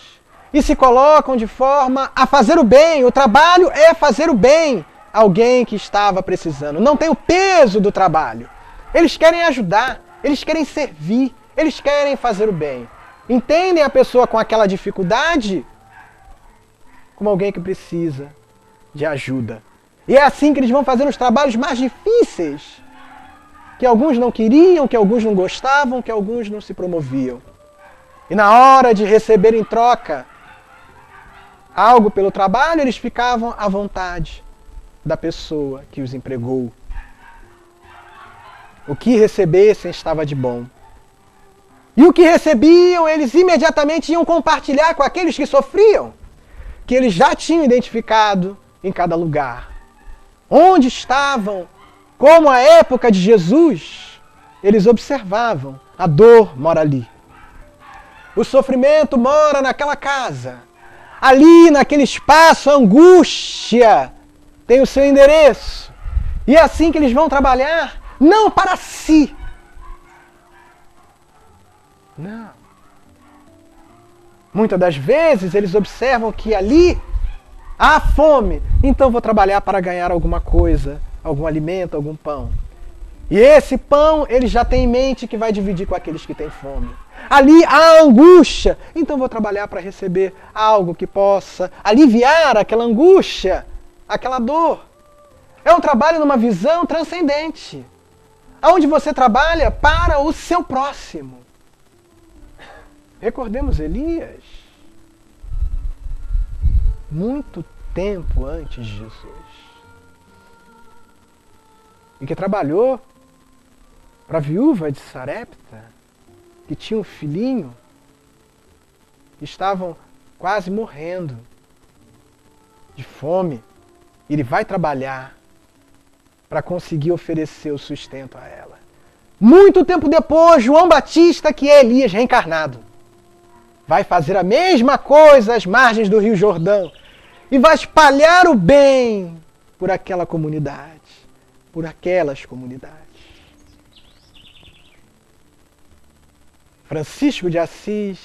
e se colocam de forma a fazer o bem. O trabalho é fazer o bem. Alguém que estava precisando. Não tem o peso do trabalho. Eles querem ajudar, eles querem servir, eles querem fazer o bem. Entendem a pessoa com aquela dificuldade como alguém que precisa de ajuda. E é assim que eles vão fazendo os trabalhos mais difíceis, que alguns não queriam, que alguns não gostavam, que alguns não se promoviam. E na hora de receber em troca algo pelo trabalho, eles ficavam à vontade da pessoa que os empregou. O que recebessem estava de bom. E o que recebiam, eles imediatamente iam compartilhar com aqueles que sofriam, que eles já tinham identificado em cada lugar. Onde estavam, como a época de Jesus, eles observavam. A dor mora ali. O sofrimento mora naquela casa. Ali, naquele espaço, a angústia tem o seu endereço. E é assim que eles vão trabalhar, não para si. Não. Muitas das vezes eles observam que ali há fome, então vou trabalhar para ganhar alguma coisa, algum alimento, algum pão. E esse pão ele já tem em mente que vai dividir com aqueles que têm fome. Ali há angústia, então vou trabalhar para receber algo que possa aliviar aquela angústia, aquela dor. É um trabalho numa visão transcendente, onde você trabalha para o seu próximo. Recordemos Elias, muito tempo antes de Jesus, e que trabalhou para a viúva de Sarepta, que tinha um filhinho, que estavam quase morrendo de fome. Ele vai trabalhar para conseguir oferecer o sustento a ela. Muito tempo depois, João Batista, que é Elias reencarnado, vai fazer a mesma coisa às margens do Rio Jordão e vai espalhar o bem por aquela comunidade, por aquelas comunidades. Francisco de Assis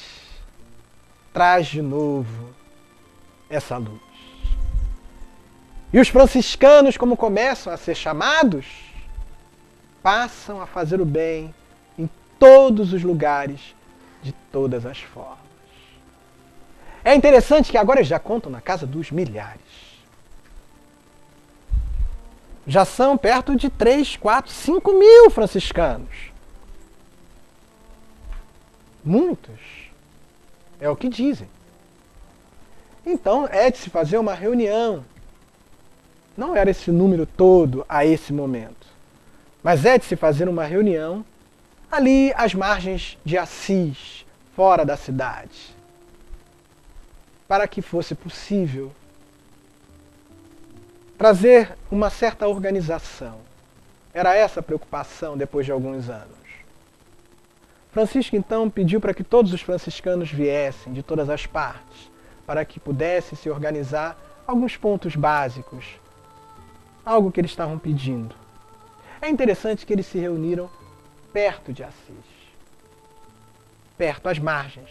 traz de novo essa luz. E os franciscanos, como começam a ser chamados, passam a fazer o bem em todos os lugares, de todas as formas. É interessante que agora eles já contam na casa dos milhares. Já são perto de 3, 4, 5 mil franciscanos. Muitos. É o que dizem. Então é de se fazer uma reunião. Não era esse número todo a esse momento. Mas é de se fazer uma reunião ali às margens de Assis, fora da cidade. Para que fosse possível trazer uma certa organização. Era essa a preocupação depois de alguns anos. Francisco então pediu para que todos os franciscanos viessem de todas as partes, para que pudessem se organizar alguns pontos básicos, algo que eles estavam pedindo. É interessante que eles se reuniram perto de Assis, perto às margens.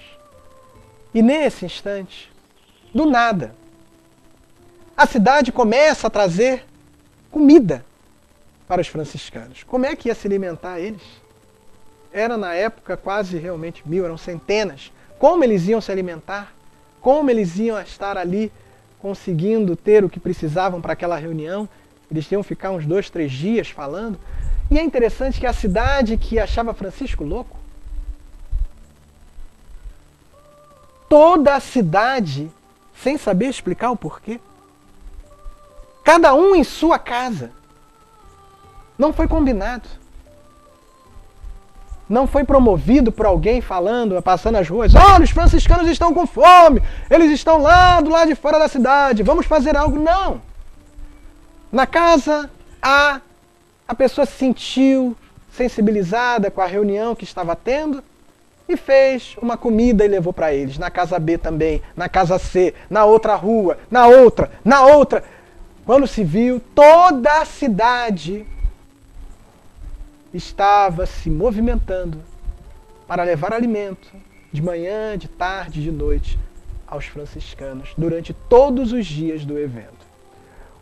E nesse instante, do nada, a cidade começa a trazer comida para os franciscanos. Como é que ia se alimentar eles? Era na época quase realmente 1000, eram centenas. Como eles iam se alimentar? Como eles iam estar ali conseguindo ter o que precisavam para aquela reunião? Eles iam ficar uns 2, 3 dias falando. E é interessante que a cidade que achava Francisco louco, toda a cidade, sem saber explicar o porquê, cada um em sua casa. Não foi combinado. Não foi promovido por alguém falando, passando as ruas. Olha, os franciscanos estão com fome. Eles estão lá do lado de fora da cidade. Vamos fazer algo. Não. Na casa A, a pessoa se sentiu sensibilizada com a reunião que estava tendo e fez uma comida e levou para eles. Na casa B também, na casa C, na outra rua, na outra, na outra. Quando se viu, toda a cidade estava se movimentando para levar alimento de manhã, de tarde, de noite aos franciscanos durante todos os dias do evento.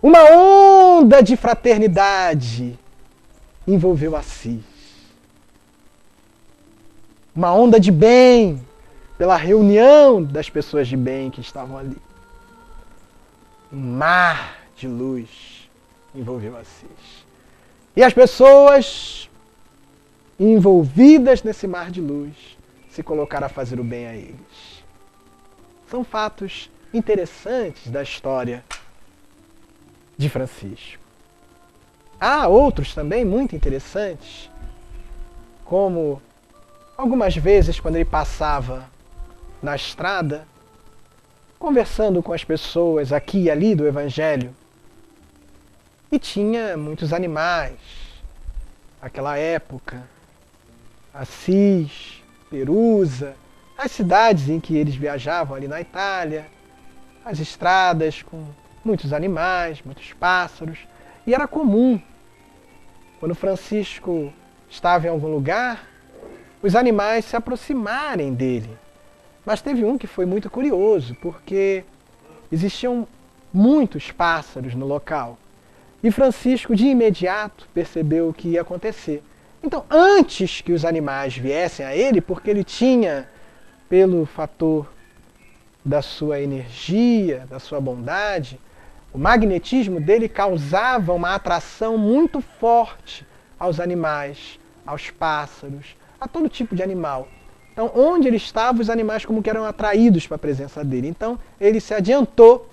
Uma onda de fraternidade envolveu Assis. Uma onda de bem pela reunião das pessoas de bem que estavam ali. Um mar de luz envolveu Assis. E as pessoas envolvidas nesse mar de luz se colocaram a fazer o bem a eles. São fatos interessantes da história de Francisco. Há outros também muito interessantes, como algumas vezes quando ele passava na estrada, conversando com as pessoas aqui e ali do Evangelho, e tinha muitos animais. Aquela época, Assis, Perusa, as cidades em que eles viajavam ali na Itália, as estradas com muitos animais, muitos pássaros. E era comum, quando Francisco estava em algum lugar, os animais se aproximarem dele. Mas teve um que foi muito curioso, porque existiam muitos pássaros no local. E Francisco, de imediato, percebeu o que ia acontecer. Então, antes que os animais viessem a ele, porque ele tinha, pelo fator da sua energia, da sua bondade, o magnetismo dele causava uma atração muito forte aos animais, aos pássaros, a todo tipo de animal. Então, onde ele estava, os animais como que eram atraídos para a presença dele. Então, ele se adiantou,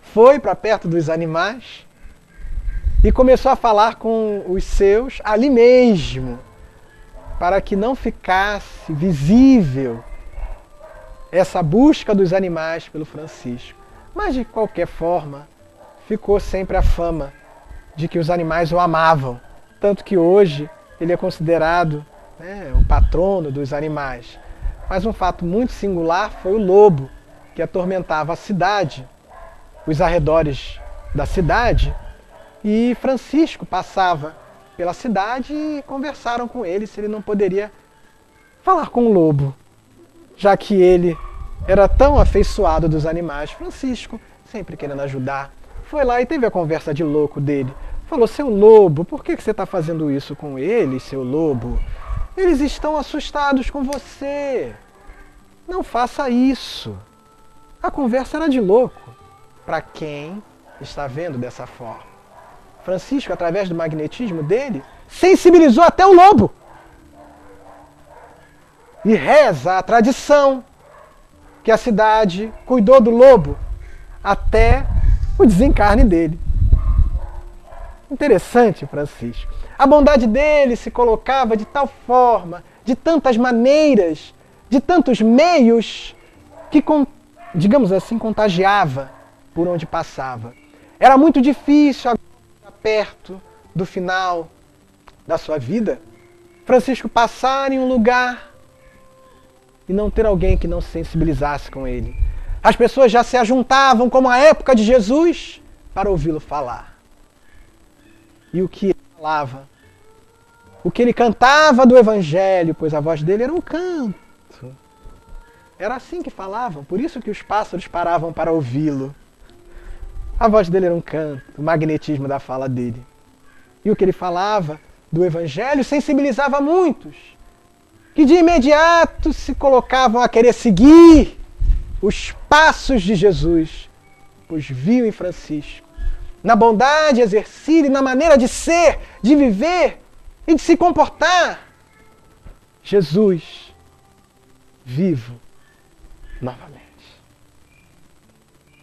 foi para perto dos animais e começou a falar com os seus ali mesmo, para que não ficasse visível essa busca dos animais pelo Francisco. Mas, de qualquer forma, ficou sempre a fama de que os animais o amavam. Tanto que hoje ele é considerado, o patrono dos animais. Mas um fato muito singular foi o lobo, que atormentava a cidade, os arredores da cidade, e Francisco passava pela cidade e conversaram com ele se ele não poderia falar com o lobo, já que ele era tão afeiçoado dos animais. Francisco, sempre querendo ajudar, foi lá e teve a conversa de louco dele. Falou: seu lobo, por que você está fazendo isso com eles, seu lobo? Eles estão assustados com você. Não faça isso. A conversa era de louco para quem está vendo dessa forma. Francisco, através do magnetismo dele, sensibilizou até o lobo. E reza a tradição que a cidade cuidou do lobo até o desencarne dele. Interessante, Francisco. A bondade dele se colocava de tal forma, de tantas maneiras, de tantos meios, que, digamos assim, contagiava por onde passava. Era muito difícil, agora, perto do final da sua vida, Francisco passar em um lugar e não ter alguém que não se sensibilizasse com ele. As pessoas já se ajuntavam, como a época de Jesus, para ouvi-lo falar. E o que ele falava? O que ele cantava do Evangelho, pois a voz dele era um canto. Era assim que falavam, por isso que os pássaros paravam para ouvi-lo. A voz dele era um canto, o magnetismo da fala dele. E o que ele falava do Evangelho sensibilizava muitos, que de imediato se colocavam a querer seguir os passos de Jesus, pois viu em Francisco, na bondade exercida e na maneira de ser, de viver e de se comportar, Jesus vivo novamente.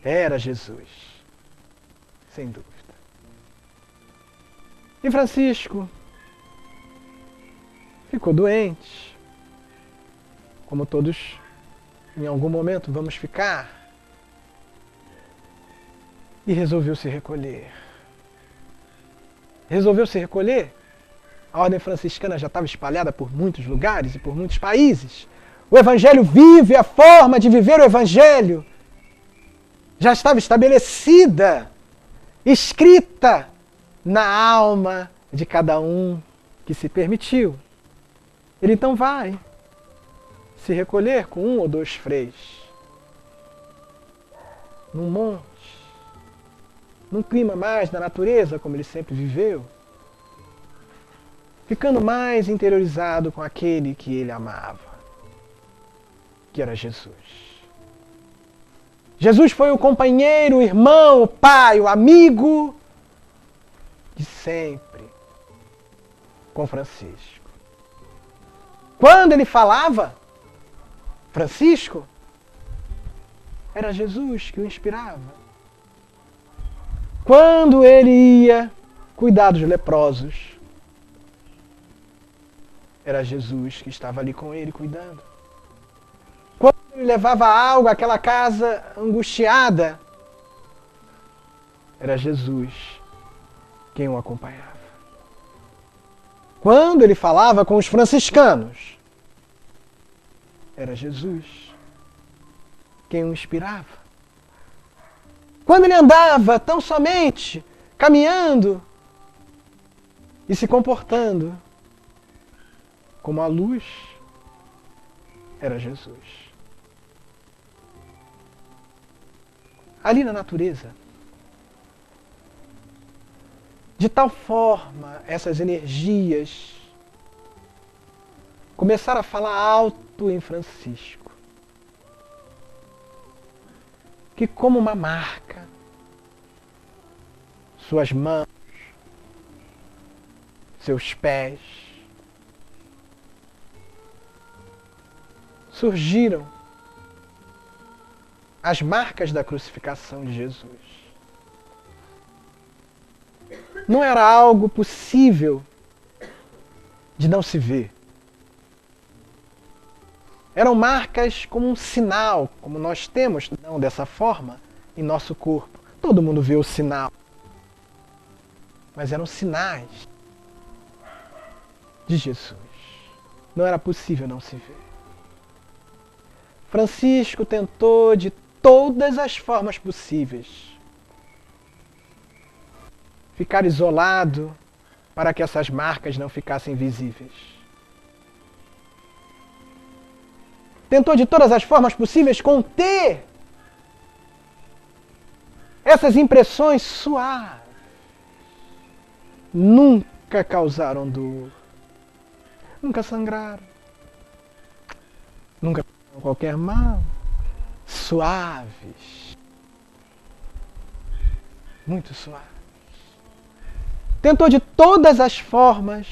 Era Jesus, sem dúvida. E Francisco ficou doente, como todos em algum momento vamos ficar, e resolveu se recolher. Resolveu se recolher? A ordem franciscana já estava espalhada por muitos lugares e por muitos países. O Evangelho vivo e a forma de viver o Evangelho já estava estabelecida, escrita na alma de cada um que se permitiu. Ele então vai se recolher com 1 ou 2 freis, num monte, num clima mais da natureza, como ele sempre viveu, ficando mais interiorizado com aquele que ele amava, que era Jesus. Jesus foi o companheiro, o irmão, o pai, o amigo de sempre com Francisco. Quando ele falava, Francisco, era Jesus que o inspirava. Quando ele ia cuidar dos leprosos, era Jesus que estava ali com ele cuidando. Quando ele levava algo àquela casa angustiada, era Jesus quem o acompanhava. Quando ele falava com os franciscanos, era Jesus quem o inspirava. Quando ele andava tão somente, caminhando e se comportando como a luz, era Jesus. Ali na natureza, de tal forma, essas energias começaram a falar alto em Francisco, que como uma marca, suas mãos, seus pés, surgiram as marcas da crucificação de Jesus. Não era algo possível de não se ver. Eram marcas como um sinal, como nós temos, não dessa forma, em nosso corpo. Todo mundo vê o sinal. Mas eram sinais de Jesus. Não era possível não se ver. Francisco tentou de todas as formas possíveis ficar isolado para que essas marcas não ficassem visíveis. Tentou de todas as formas possíveis conter essas impressões suaves. Nunca causaram dor. Nunca sangraram. Nunca fizeram qualquer mal. suaves. Muito suaves. Tentou de todas as formas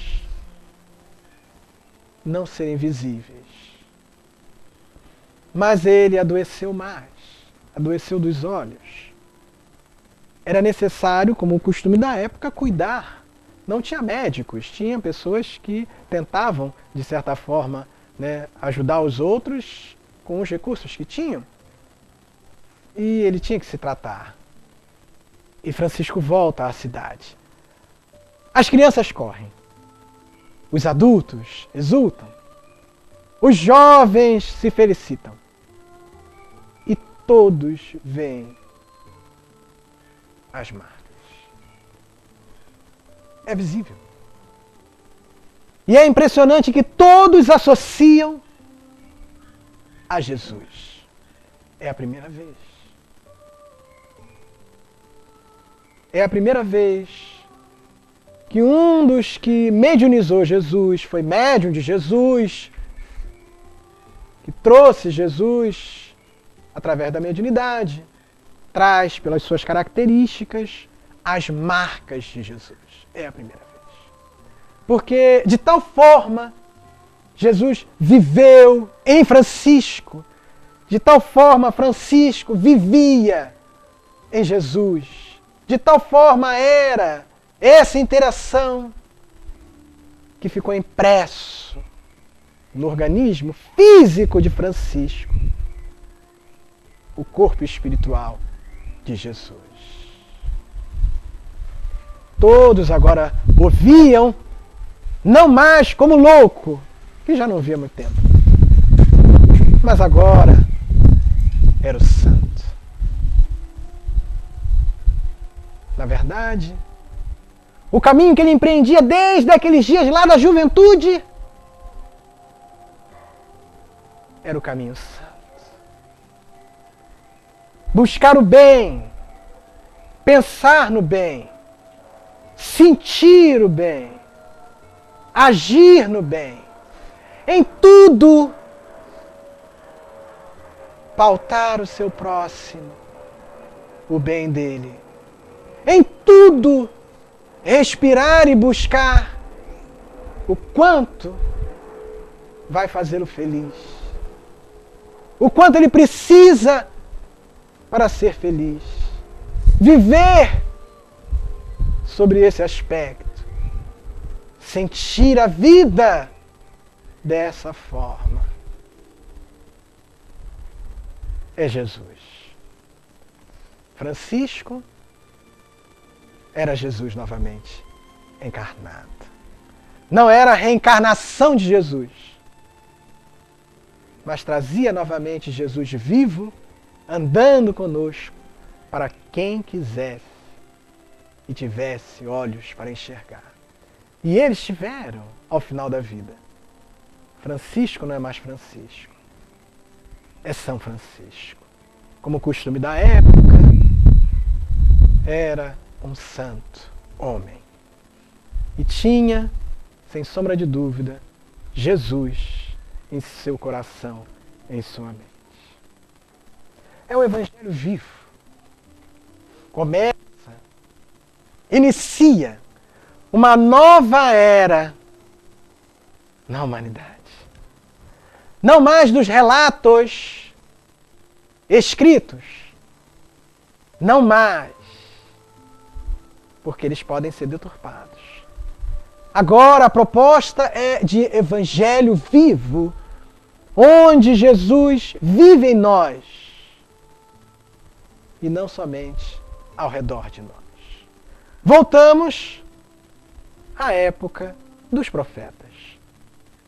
não serem visíveis. Mas ele adoeceu mais. Adoeceu dos olhos. Era necessário, como o costume da época, cuidar. Não tinha médicos, tinha pessoas que tentavam, de certa forma, ajudar os outros com os recursos que tinham. E ele tinha que se tratar. E Francisco volta à cidade. As crianças correm. Os adultos exultam. Os jovens se felicitam. E todos veem as marcas. É visível. E é impressionante que todos associam a Jesus. É a primeira vez. É a primeira vez que um dos que mediunizou Jesus, foi médium de Jesus, que trouxe Jesus através da mediunidade, traz pelas suas características as marcas de Jesus. É a primeira vez. Porque de tal forma Jesus viveu em Francisco, de tal forma Francisco vivia em Jesus, de tal forma era essa interação que ficou impresso no organismo físico de Francisco, o corpo espiritual de Jesus. Todos agora ouviam, não mais como louco, que já não via há muito tempo, mas agora era o santo. Na verdade, o caminho que ele empreendia desde aqueles dias lá da juventude era o caminho santo. Buscar o bem, pensar no bem, sentir o bem, agir no bem, em tudo pautar o seu próximo, o bem dele, em tudo respirar e buscar o quanto vai fazê-lo feliz, o quanto ele precisa para ser feliz, viver sobre esse aspecto, sentir a vida dessa forma. É Jesus. Francisco era Jesus novamente encarnado. Não era a reencarnação de Jesus, mas trazia novamente Jesus vivo, andando conosco, para quem quisesse e tivesse olhos para enxergar. E eles tiveram ao final da vida. Francisco não é mais Francisco, é São Francisco. Como o costume da época, era um santo homem. E tinha, sem sombra de dúvida, Jesus em seu coração, em sua mente. É o Evangelho vivo. Começa, inicia uma nova era na humanidade. Não mais dos relatos escritos. Não mais. Porque eles podem ser deturpados. Agora a proposta é de Evangelho vivo, onde Jesus vive em nós. E não somente ao redor de nós. Voltamos à época dos profetas,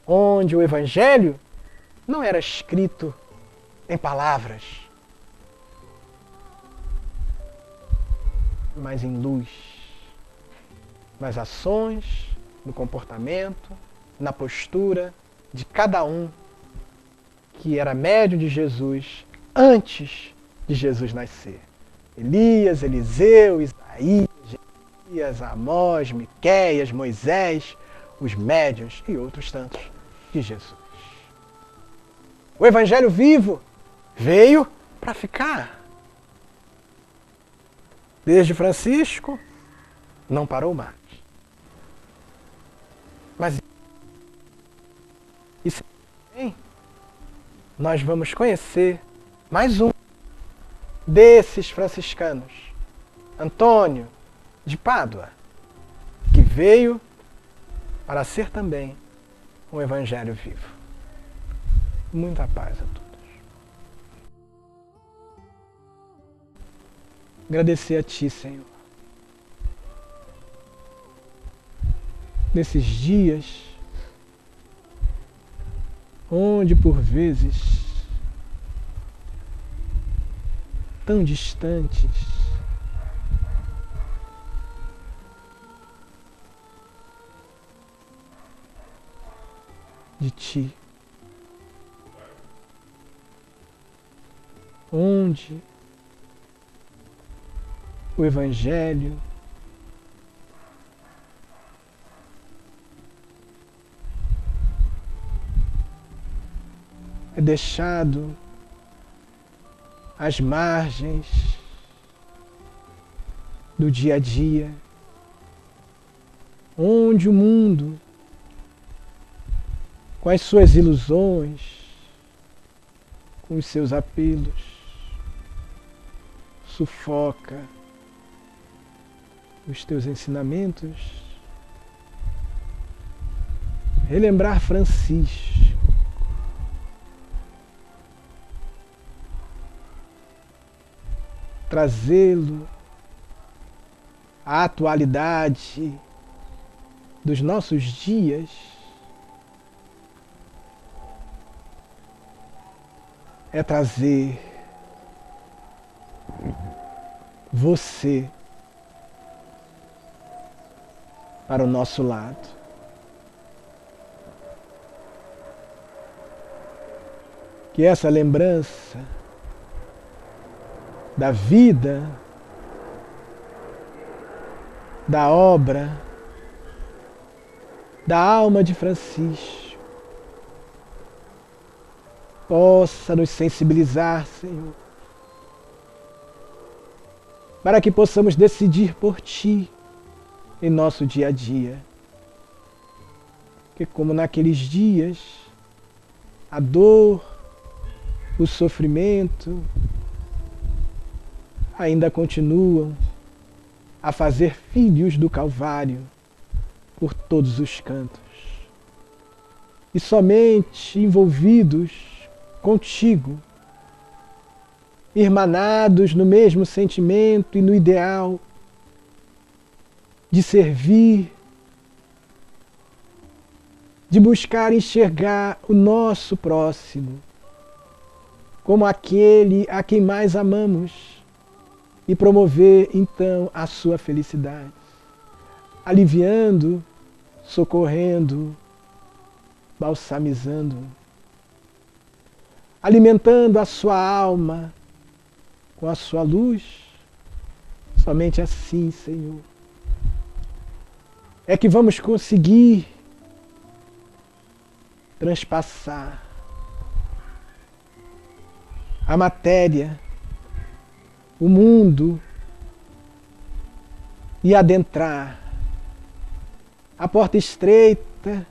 onde o Evangelho não era escrito em palavras, mas em luz, nas ações, no comportamento, na postura de cada um que era médium de Jesus antes de Jesus nascer. Elias, Eliseu, Isaías, Jeremias, Amós, Miqueias, Moisés, os médiuns e outros tantos de Jesus. O Evangelho vivo veio para ficar. Desde Francisco, não parou mais. Mas e também nós vamos conhecer mais um desses franciscanos, Antônio de Pádua, que veio para ser também um evangelho vivo. Muita paz a todos. Agradecer a Ti, Senhor, nesses dias onde por vezes tão distantes de Ti, onde o Evangelho é deixado às margens do dia a dia, onde o mundo, com as suas ilusões, com os seus apelos, sufoca os teus ensinamentos. Relembrar Francisco, trazê-lo à atualidade dos nossos dias, é trazer você para o nosso lado. Que essa lembrança da vida, da obra, da alma de Francisco, possa nos sensibilizar, Senhor, para que possamos decidir por Ti em nosso dia a dia. Que como naqueles dias, a dor, o sofrimento ainda continuam a fazer filhos do Calvário por todos os cantos. E somente envolvidos contigo, irmanados no mesmo sentimento e no ideal de servir, de buscar enxergar o nosso próximo como aquele a quem mais amamos e promover então a sua felicidade, aliviando, socorrendo, balsamizando, alimentando a sua alma com a sua luz. Somente assim, Senhor, é que vamos conseguir transpassar a matéria, o mundo e adentrar a porta estreita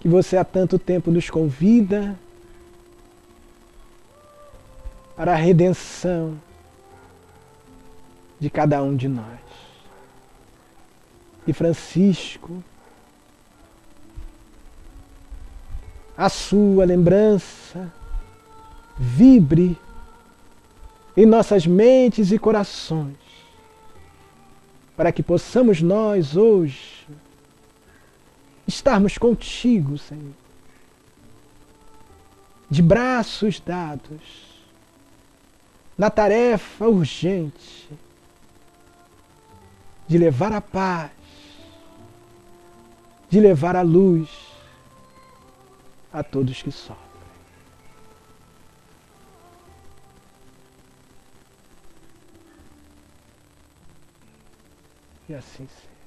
que você há tanto tempo nos convida para a redenção de cada um de nós. E Francisco, a sua lembrança vibre em nossas mentes e corações, para que possamos nós hoje estarmos contigo, Senhor, de braços dados, na tarefa urgente de levar a paz, de levar a luz a todos que sofrem. E assim seja.